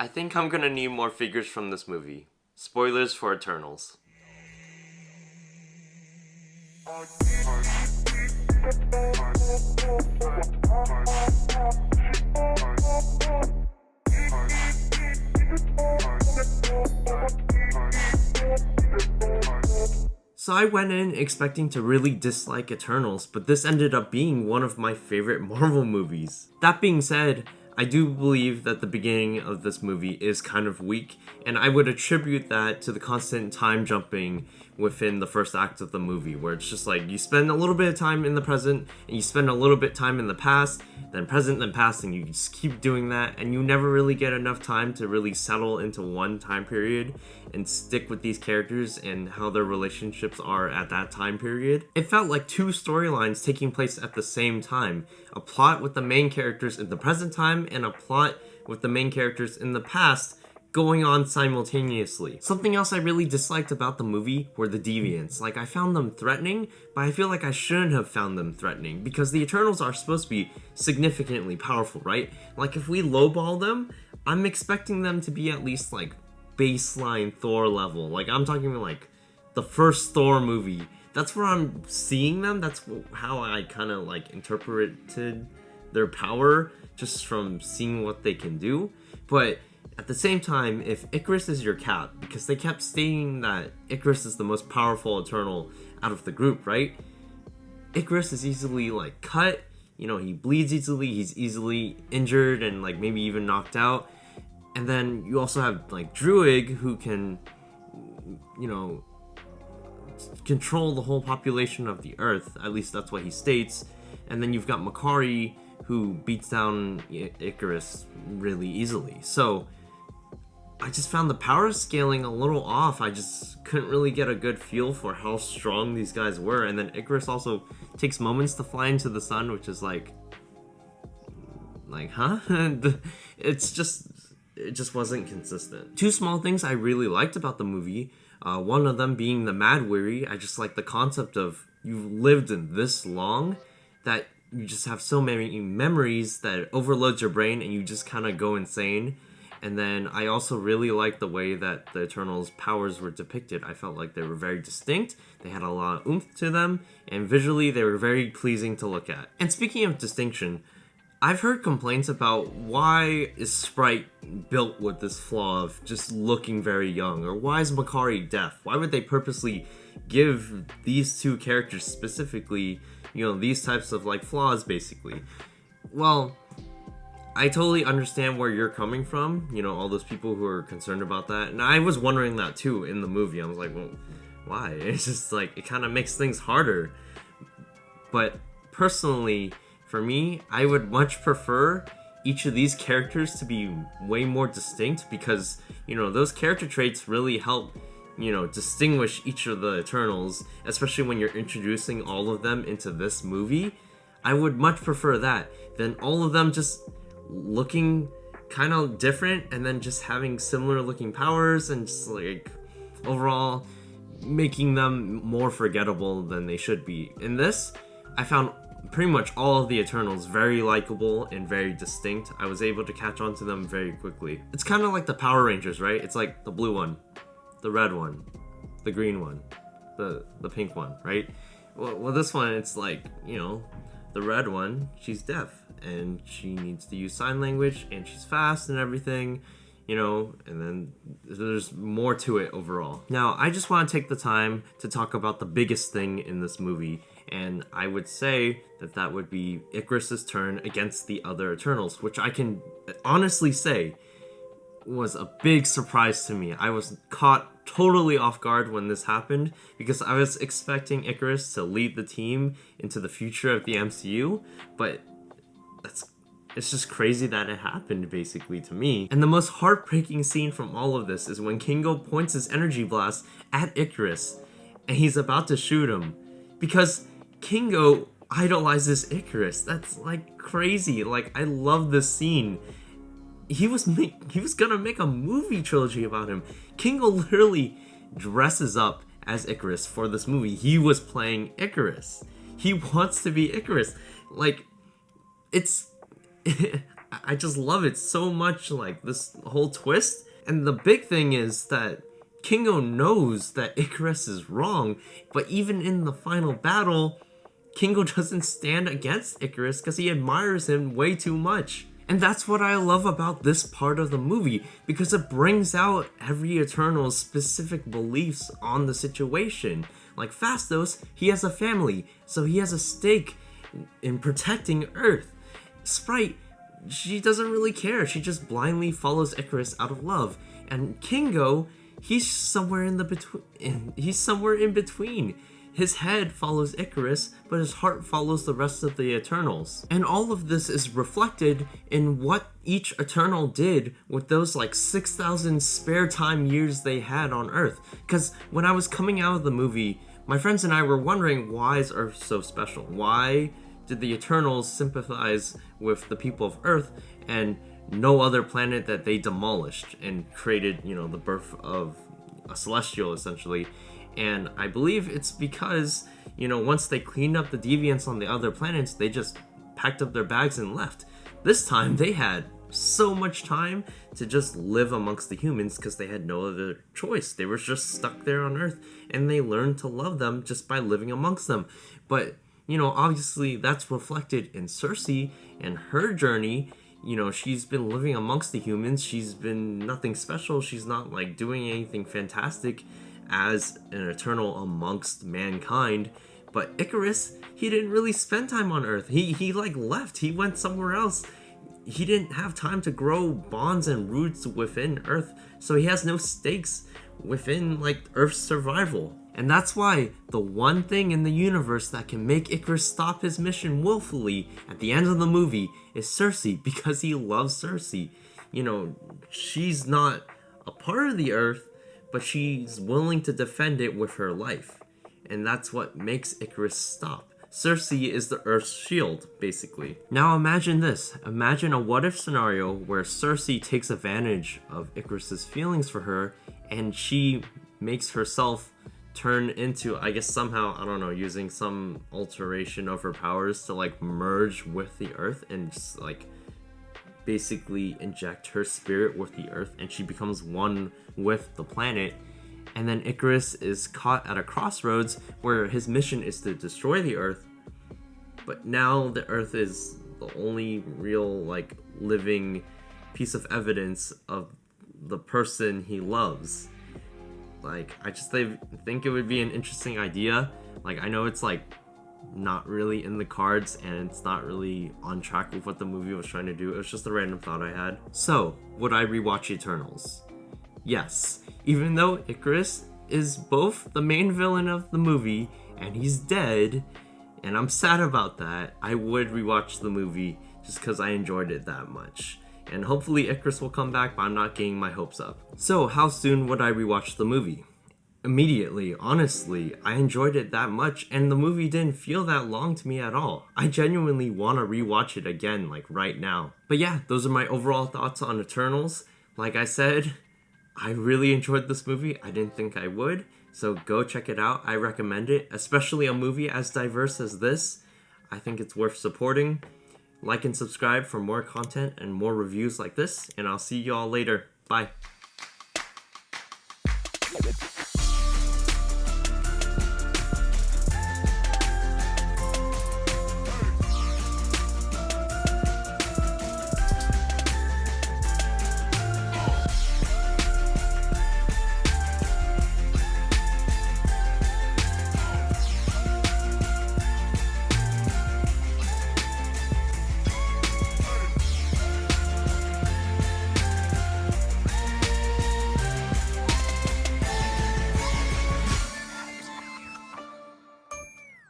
I think I'm gonna need more figures from this movie. Spoilers for Eternals. So I went in expecting to really dislike Eternals, but this ended up being one of my favorite Marvel movies. That being said, I do believe that the beginning of this movie is kind of weak, and I would attribute that to the constant time jumping within the first act of the movie, where it's just like you spend a little bit of time in the present, and you spend a little bit of time in the past, then present, then past, and you just keep doing that, and you never really get enough time to really settle into one time period and stick with these characters and how their relationships are at that time period. It felt like two storylines taking place at the same time. A plot with the main characters in the present time and a plot with the main characters in the past going on simultaneously. Something else I really disliked about the movie were the Deviants. Like, I found them threatening, but I feel like I shouldn't have found them threatening because the Eternals are supposed to be significantly powerful, right? Like, if we lowball them, I'm expecting them to be at least like baseline Thor level. Like, I'm talking like the first Thor movie. That's where I'm seeing them. That's how I kind of like interpreted their power just from seeing what they can do. But at the same time, if Icarus is your cap, because they kept stating that Icarus is the most powerful Eternal out of the group, right? Icarus is easily like cut, you know, he bleeds easily, he's easily injured and like maybe even knocked out. And then you also have like Druig, who can, you know, control the whole population of the Earth. At least that's what he states. And then you've got Makari, who beats down Icarus really easily. So I just found the power scaling a little off. I just couldn't really get a good feel for how strong these guys were. And then Icarus also takes moments to fly into the sun, which is like, huh? It just wasn't consistent. Two small things I really liked about the movie. One of them being the Mad Weary. I just like the concept of you've lived in this long that you just have so many memories that it overloads your brain and you just kind of go insane. And then I also really liked the way that the Eternals' powers were depicted. I felt like they were very distinct, they had a lot of oomph to them, and visually they were very pleasing to look at. And speaking of distinction, I've heard complaints about why is Sprite built with this flaw of just looking very young, or why is Makari deaf? Why would they purposely give these two characters specifically, you know, these types of like flaws basically? Well, I totally understand where you're coming from, you know, all those people who are concerned about that. And I was wondering that too in the movie. I was like, well, why? It's just like, it kind of makes things harder. But personally, for me, I would much prefer each of these characters to be way more distinct because, you know, those character traits really help, you know, distinguish each of the Eternals, especially when you're introducing all of them into this movie. I would much prefer that than all of them just looking kind of different and then just having similar looking powers and just like overall making them more forgettable than they should be. In this, I found pretty much all of the Eternals very likable and very distinct. I was able to catch on to them very quickly. It's kind of like the Power Rangers, right? It's like the blue one, the red one, the green one, the pink one, right? Well, this one, it's like, you know, the red one, she's deaf and she needs to use sign language and she's fast and everything, you know, and then there's more to it overall. Now, I just want to take the time to talk about the biggest thing in this movie, and I would say that that would be Icarus's turn against the other Eternals, which I can honestly say was a big surprise to me. I was caught totally off guard when this happened because I was expecting Icarus to lead the team into the future of the MCU, but it's just crazy that it happened basically to me. And the most heartbreaking scene from all of this is when Kingo points his energy blast at Icarus and he's about to shoot him because Kingo idolizes Icarus. That's like crazy. Like, I love this scene. He was gonna make a movie trilogy about him. Kingo literally dresses up as Icarus for this movie. He was playing Icarus. He wants to be Icarus. Like, it's I just love it so much, like this whole twist. And the big thing is that Kingo knows that Icarus is wrong, but even in the final battle, Kingo doesn't stand against Icarus because he admires him way too much. And that's what I love about this part of the movie, because it brings out every Eternal's specific beliefs on the situation. Like Phastos, he has a family, so he has a stake in protecting Earth. Sprite, she doesn't really care, she just blindly follows Icarus out of love. And Kingo, he's somewhere in between. His head follows Icarus, but his heart follows the rest of the Eternals. And all of this is reflected in what each Eternal did with those like 6,000 spare time years they had on Earth. Because when I was coming out of the movie, my friends and I were wondering, why is Earth so special? Why did the Eternals sympathize with the people of Earth and no other planet that they demolished and created, the birth of a celestial, essentially? And I believe it's because, once they cleaned up the Deviants on the other planets, they just packed up their bags and left. This time, they had so much time to just live amongst the humans because they had no other choice. They were just stuck there on Earth, and they learned to love them just by living amongst them. But, obviously that's reflected in Cersei and her journey. She's been living amongst the humans. She's been nothing special. She's not, doing anything fantastic as an Eternal amongst mankind. But Icarus, he didn't really spend time on Earth. He left. He went somewhere else. He didn't have time to grow bonds and roots within Earth, so he has no stakes within Earth's survival. And that's why the one thing in the universe that can make Icarus stop his mission willfully at the end of the movie is Cersei, because he loves Cersei. She's not a part of the Earth, but she's willing to defend it with her life. And that's what makes Icarus stop. Cersei is the Earth's shield, basically. Now imagine this. Imagine a what-if scenario where Cersei takes advantage of Icarus's feelings for her, and she makes herself turn into, I guess somehow, I don't know, using some alteration of her powers to merge with the Earth and just basically inject her spirit with the Earth, and she becomes one with the planet. And then Icarus is caught at a crossroads where his mission is to destroy the Earth, but now the Earth is the only real living piece of evidence of the person he loves. I just think it would be an interesting idea. I know it's not really in the cards and it's not really on track with what the movie was trying to do. It was just a random thought I had. So, would I rewatch Eternals? Yes. Even though Icarus is both the main villain of the movie and he's dead, and I'm sad about that, I would rewatch the movie just because I enjoyed it that much. And hopefully Icarus will come back, but I'm not getting my hopes up. So, how soon would I rewatch the movie? Immediately, honestly. I enjoyed it that much, and the movie didn't feel that long to me at all. I genuinely want to rewatch it again, right now. But yeah, those are my overall thoughts on Eternals. Like I said, I really enjoyed this movie. I didn't think I would, so go check it out. I recommend it, especially a movie as diverse as this. I think it's worth supporting. Like and subscribe for more content and more reviews like this, and I'll see y'all later. Bye.